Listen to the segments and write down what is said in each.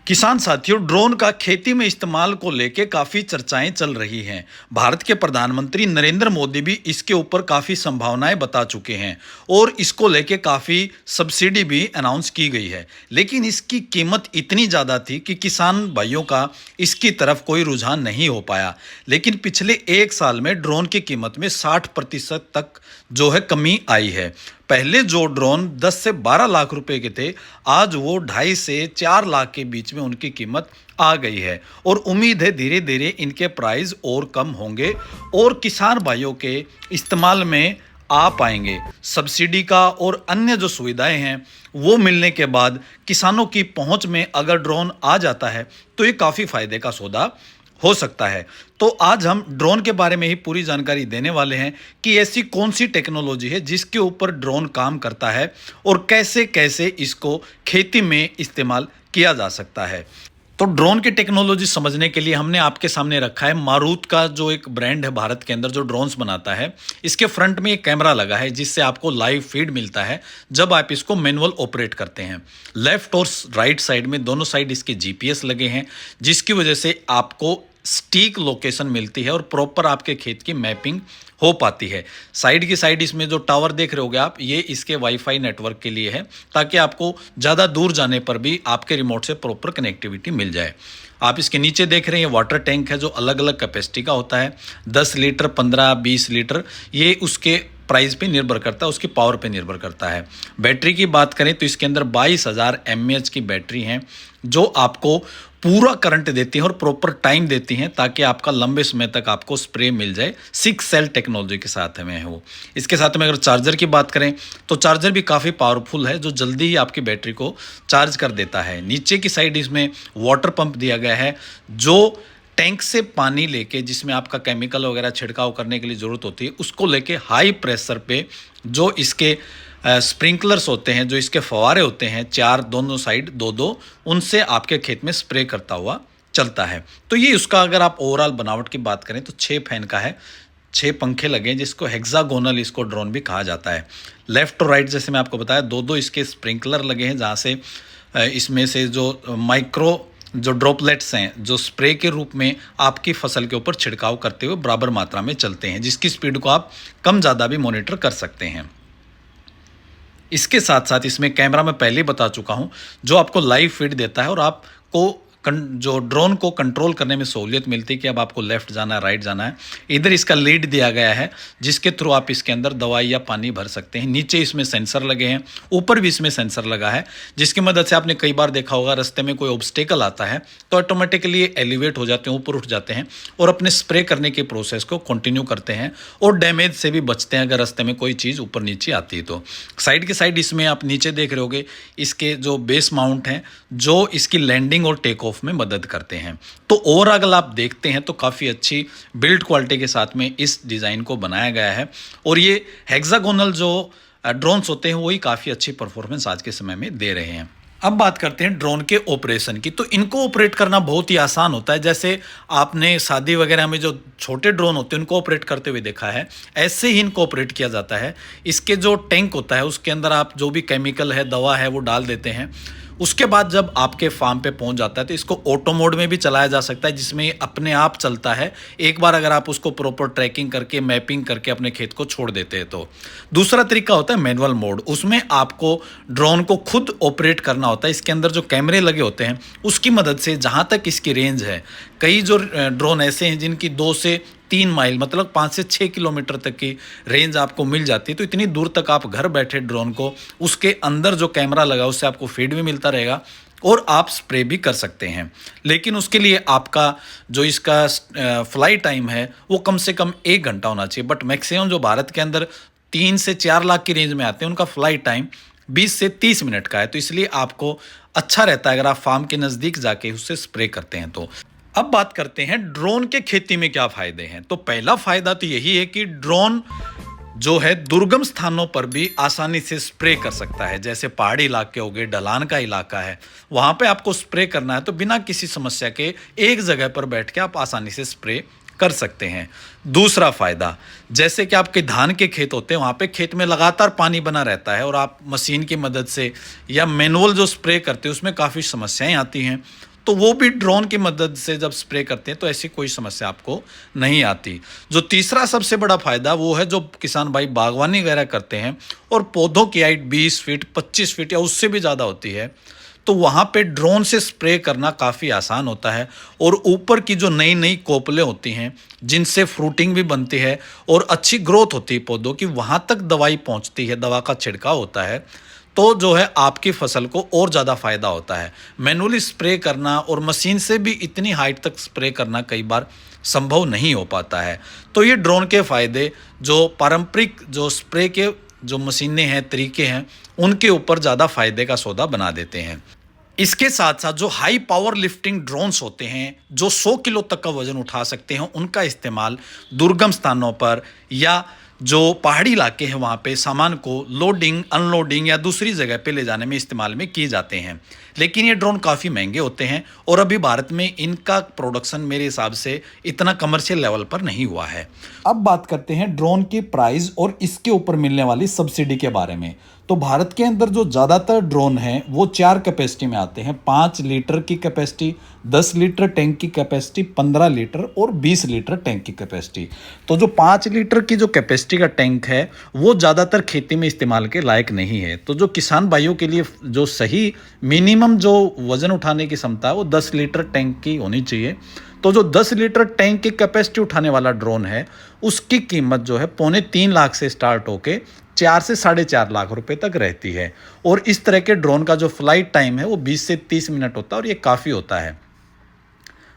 किसान साथियों, ड्रोन का खेती में इस्तेमाल को लेके काफ़ी चर्चाएं चल रही हैं। भारत के प्रधानमंत्री नरेंद्र मोदी भी इसके ऊपर काफ़ी संभावनाएं बता चुके हैं और इसको लेके काफ़ी सब्सिडी भी अनाउंस की गई है। लेकिन इसकी कीमत इतनी ज़्यादा थी कि किसान भाइयों का इसकी तरफ कोई रुझान नहीं हो पाया। लेकिन पिछले एक साल में ड्रोन की कीमत में 60% तक जो है कमी आई है। पहले जो ड्रोन 10 से 12 लाख रुपए के थे, आज वो 2.5 से 4 लाख के बीच में उनकी कीमत आ गई है और उम्मीद है धीरे धीरे इनके प्राइस और कम होंगे और किसान भाइयों के इस्तेमाल में आ पाएंगे। सब्सिडी का और अन्य जो सुविधाएं हैं वो मिलने के बाद किसानों की पहुंच में अगर ड्रोन आ जाता है तो ये काफ़ी फायदे का सौदा हो सकता है। तो आज हम ड्रोन के बारे में ही पूरी जानकारी देने वाले हैं कि ऐसी कौन सी टेक्नोलॉजी है जिसके ऊपर ड्रोन काम करता है और कैसे कैसे इसको खेती में इस्तेमाल किया जा सकता है। तो ड्रोन की टेक्नोलॉजी समझने के लिए हमने आपके सामने रखा है मारुत का जो एक ब्रांड है भारत के अंदर जो ड्रोन्स बनाता है। इसके फ्रंट में एक कैमरा लगा है जिससे आपको लाइव फीड मिलता है जब आप इसको मैनुअल ऑपरेट करते हैं। लेफ्ट और राइट साइड में दोनों साइड इसके जीपीएस लगे हैं जिसकी वजह से आपको सटीक लोकेशन मिलती है और प्रॉपर आपके खेत की मैपिंग हो पाती है। साइड की साइड इसमें जो टावर देख रहे होगे आप, ये इसके वाईफाई नेटवर्क के लिए है ताकि आपको ज़्यादा दूर जाने पर भी आपके रिमोट से प्रॉपर कनेक्टिविटी मिल जाए। आप इसके नीचे देख रहे हैं वाटर टैंक है जो अलग अलग कैपेसिटी का होता है, 10 लीटर, 15, 20 लीटर, ये उसके प्राइस पे निर्भर करता है, उसकी पावर पे निर्भर करता है। बैटरी की बात करें तो इसके अंदर 22,000 mAh की बैटरी है जो आपको पूरा करंट देती है और प्रॉपर टाइम देती हैं ताकि आपका लंबे समय तक आपको स्प्रे मिल जाए। 6 सेल टेक्नोलॉजी के साथ में है वो। इसके साथ में अगर चार्जर की बात करें तो चार्जर भी काफ़ी पावरफुल है जो जल्दी ही आपकी बैटरी को चार्ज कर देता है। नीचे की साइड इसमें वाटर पंप दिया गया है जो टैंक से पानी लेके, जिसमें आपका केमिकल वगैरह छिड़काव करने के लिए ज़रूरत होती है, उसको लेके हाई प्रेशर पे जो इसके स्प्रिंकलर्स होते हैं, जो इसके फव्वारे होते हैं, 4 दोनों साइड 2-2, उनसे आपके खेत में स्प्रे करता हुआ चलता है। तो ये उसका अगर आप ओवरऑल बनावट की बात करें तो 6 फैन का है, 6 पंखे लगे हैं जिसको हेक्सागोनल इसको ड्रोन भी कहा जाता है। लेफ्ट और राइट जैसे मैं आपको बताया 2-2 इसके स्प्रिंकलर लगे हैं जहाँ से इसमें से जो माइक्रो जो ड्रॉपलेट्स हैं जो स्प्रे के रूप में आपकी फसल के ऊपर छिड़काव करते हुए बराबर मात्रा में चलते हैं जिसकी स्पीड को आप कम ज़्यादा भी मॉनिटर कर सकते हैं। इसके साथ साथ इसमें कैमरा मैं पहले ही बता चुका हूं जो आपको लाइव फीड देता है और आपको जो ड्रोन को कंट्रोल करने में सहूलियत मिलती है कि अब आपको लेफ्ट जाना है, राइट जाना है। इधर इसका लीड दिया गया है जिसके थ्रू आप इसके अंदर दवाई या पानी भर सकते हैं। नीचे इसमें सेंसर लगे हैं, ऊपर भी इसमें सेंसर लगा है जिसकी मदद से आपने कई बार देखा होगा रास्ते में कोई ऑब्स्टेकल आता है तो ऑटोमेटिकली एलिवेट हो जाते हैं, ऊपर उठ जाते हैं और अपने स्प्रे करने के प्रोसेस को कंटिन्यू करते हैं और डैमेज से भी बचते हैं अगर रास्ते में कोई चीज़ ऊपर नीचे आती है तो। साइड के साइड इसमें आप नीचे देख रहे होगे इसके जो बेस माउंट हैं जो इसकी लैंडिंग और टेक ऑफ में मदद करते हैं। तो ओवरऑल अगर आप देखते हैं तो काफ़ी अच्छी बिल्ड क्वालिटी के साथ में इस डिज़ाइन को बनाया गया है और ये हेक्सागोनल जो ड्रोन्स होते हैं वही काफ़ी अच्छी परफॉर्मेंस आज के समय में दे रहे हैं। अब बात करते हैं ड्रोन के ऑपरेशन की। तो इनको ऑपरेट करना बहुत ही आसान होता है। जैसे आपने शादी वगैरह में जो छोटे ड्रोन होते हैं उनको ऑपरेट करते हुए देखा है, ऐसे ही इनको ऑपरेट किया जाता है। इसके जो टैंक होता है उसके अंदर आप जो भी केमिकल है, दवा है, वो डाल देते हैं। उसके बाद जब आपके फार्म पे पहुंच जाता है तो इसको ऑटो मोड में भी चलाया जा सकता है जिसमें ये अपने आप चलता है एक बार अगर आप उसको प्रॉपर ट्रैकिंग करके मैपिंग करके अपने खेत को छोड़ देते हैं तो। दूसरा तरीका होता है मैनुअल मोड, उसमें आपको ड्रोन को खुद ऑपरेट करना होता है। इसके अंदर जो कैमरे लगे होते हैं उसकी मदद से जहाँ तक इसकी रेंज है, कई जो ड्रोन ऐसे हैं जिनकी 2 से 3 माइल मतलब 5 से 6 किलोमीटर तक की रेंज आपको मिल जाती है। तो इतनी दूर तक आप घर बैठे ड्रोन को उसके अंदर जो कैमरा लगा उससे आपको फीड भी मिलता रहेगा और आप स्प्रे भी कर सकते हैं। लेकिन उसके लिए आपका जो इसका फ्लाई टाइम है वो कम से कम 1 घंटा होना चाहिए। बट मैक्सिमम जो भारत के अंदर 3 से 4 लाख की रेंज में आते हैं उनका फ्लाई टाइम 20 से 30 मिनट का है। तो इसलिए आपको अच्छा रहता है अगर आप फार्म के नज़दीक जाके उससे स्प्रे करते हैं तो। अब बात करते हैं ड्रोन के खेती में क्या फायदे हैं। तो पहला फायदा तो यही है कि ड्रोन जो है दुर्गम स्थानों पर भी आसानी से स्प्रे कर सकता है। जैसे पहाड़ी इलाके हो गए, ढलान का इलाका है, वहां पे आपको स्प्रे करना है तो बिना किसी समस्या के एक जगह पर बैठ के आप आसानी से स्प्रे कर सकते हैं। दूसरा फायदा, जैसे कि आपके धान के खेत होते हैं वहाँ पे खेत में लगातार पानी बना रहता है और आप मशीन की मदद से या मैनुअल जो स्प्रे करते हैं उसमें काफ़ी समस्याएं आती हैं। तो वो भी ड्रोन की मदद से जब स्प्रे करते हैं तो ऐसी कोई समस्या आपको नहीं आती। जो तीसरा सबसे बड़ा फ़ायदा वो है, जो किसान भाई बागवानी वगैरह करते हैं और पौधों की हाइट 20 फीट 25 फीट या उससे भी ज़्यादा होती है, तो वहाँ पे ड्रोन से स्प्रे करना काफ़ी आसान होता है। और ऊपर की जो नई नई कोपलें होती हैं जिनसे फ्रूटिंग भी बनती है और अच्छी ग्रोथ होती है पौधों की, वहाँ तक दवाई पहुँचती है, दवा का छिड़काव होता है, तो जो है आपकी फसल को और ज़्यादा फ़ायदा होता है। मैनुअली स्प्रे करना और मशीन से भी इतनी हाइट तक स्प्रे करना कई बार संभव नहीं हो पाता है। तो ये ड्रोन के फ़ायदे जो पारंपरिक जो स्प्रे के जो मशीनें हैं, तरीके हैं, उनके ऊपर ज़्यादा फ़ायदे का सौदा बना देते हैं। इसके साथ साथ जो हाई पावर लिफ्टिंग ड्रोन्स होते हैं जो 100 किलो तक का वजन उठा सकते हैं, उनका इस्तेमाल दुर्गम स्थानों पर या जो पहाड़ी इलाके हैं वहाँ पे सामान को लोडिंग अनलोडिंग या दूसरी जगह पे ले जाने में इस्तेमाल में किए जाते हैं। लेकिन ये ड्रोन काफ़ी महंगे होते हैं और अभी भारत में इनका प्रोडक्शन मेरे हिसाब से इतना कमर्शियल लेवल पर नहीं हुआ है। अब बात करते हैं ड्रोन की प्राइस और इसके ऊपर मिलने वाली सब्सिडी के बारे में। तो भारत के अंदर जो ज़्यादातर ड्रोन हैं वो 4 कैपेसिटी में आते हैं। 5 लीटर की कैपेसिटी, 10 लीटर टैंक की कैपेसिटी, 15 लीटर और 20 लीटर टैंक की कैपेसिटी। तो जो 5 लीटर की जो कैपेसिटी का टैंक है वो ज़्यादातर खेती में इस्तेमाल के लायक नहीं है। तो जो किसान भाइयों के लिए जो सही मिनिमम जो वज़न उठाने की क्षमता है वो 10 लीटर टैंक की होनी चाहिए। तो जो 10 लीटर टैंक की कैपेसिटी उठाने वाला ड्रोन है उसकी कीमत जो है 2.25 लाख से स्टार्ट होके 4 से 4.5 लाख रुपए तक रहती है। और इस तरह के ड्रोन का जो फ्लाइट टाइम है वो 20 से 30 मिनट होता है और ये काफ़ी होता है।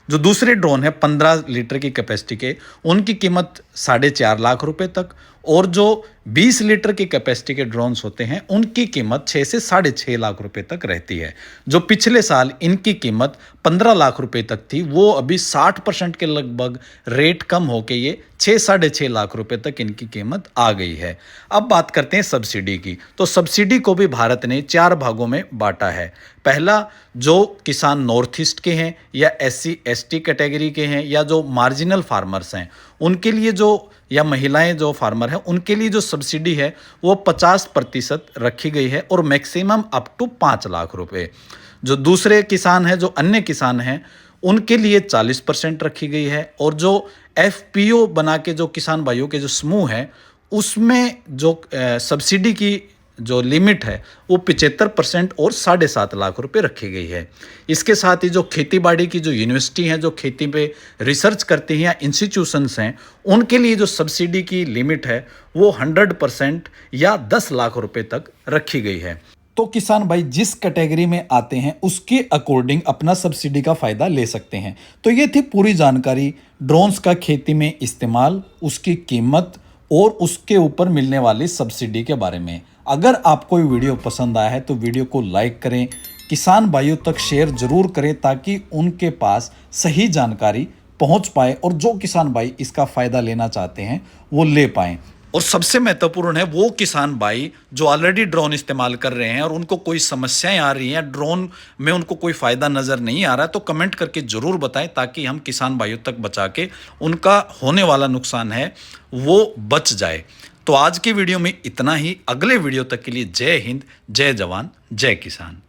जो दूसरे ड्रोन है 15 लीटर की कैपेसिटी के, उनकी कीमत 4.5 लाख रुपए तक। और जो 20 लीटर की कैपेसिटी के ड्रोन्स होते हैं उनकी कीमत 6 से 6.5 लाख रुपए तक रहती है। जो पिछले साल इनकी कीमत 15 लाख रुपए तक थी, वो अभी 60% के लगभग रेट कम होके ये 6-6.5 लाख रुपए तक इनकी कीमत आ गई है। अब बात करते हैं सब्सिडी की। तो सब्सिडी को भी भारत ने 4 भागों में बांटा है। पहला, जो किसान नॉर्थ ईस्ट के हैं या SC ST कैटेगरी के हैं या जो मार्जिनल फार्मर्स हैं उनके लिए जो, या महिलाएं जो फार्मर हैं उनके लिए जो सब्सिडी है वो 50% रखी गई है और मैक्सिमम अप टू 5 लाख रुपए। जो दूसरे किसान हैं, जो अन्य किसान हैं, उनके लिए 40% रखी गई है। और जो FPO बना के जो किसान भाइयों के जो समूह हैं उसमें जो सब्सिडी की जो लिमिट है वो 75% और 7.5 लाख रुपए रखी गई है। इसके साथ ही जो खेती बाड़ी की जो यूनिवर्सिटी हैं जो खेती पे रिसर्च करती हैं या इंस्टीट्यूशंस हैं, उनके लिए जो सब्सिडी की लिमिट है वो 100% या 10 लाख रुपए तक रखी गई है। तो किसान भाई जिस कैटेगरी में आते हैं उसके अकॉर्डिंग अपना सब्सिडी का फ़ायदा ले सकते हैं। तो ये थी पूरी जानकारी ड्रोन्स का खेती में इस्तेमाल, उसकी कीमत और उसके ऊपर मिलने वाली सब्सिडी के बारे में। अगर आपको ये वीडियो पसंद आया है तो वीडियो को लाइक करें, किसान भाइयों तक शेयर जरूर करें ताकि उनके पास सही जानकारी पहुंच पाए और जो किसान भाई इसका फ़ायदा लेना चाहते हैं वो ले पाएँ। और सबसे महत्वपूर्ण है वो किसान भाई जो ऑलरेडी ड्रोन इस्तेमाल कर रहे हैं और उनको कोई समस्याएं आ रही हैं, ड्रोन में उनको कोई फ़ायदा नज़र नहीं आ रहा है, तो कमेंट करके ज़रूर बताएं ताकि हम किसान भाइयों तक बचा के उनका होने वाला नुकसान है वो बच जाए। तो आज की वीडियो में इतना ही। अगले वीडियो तक के लिए जय हिंद, जय जवान, जय किसान।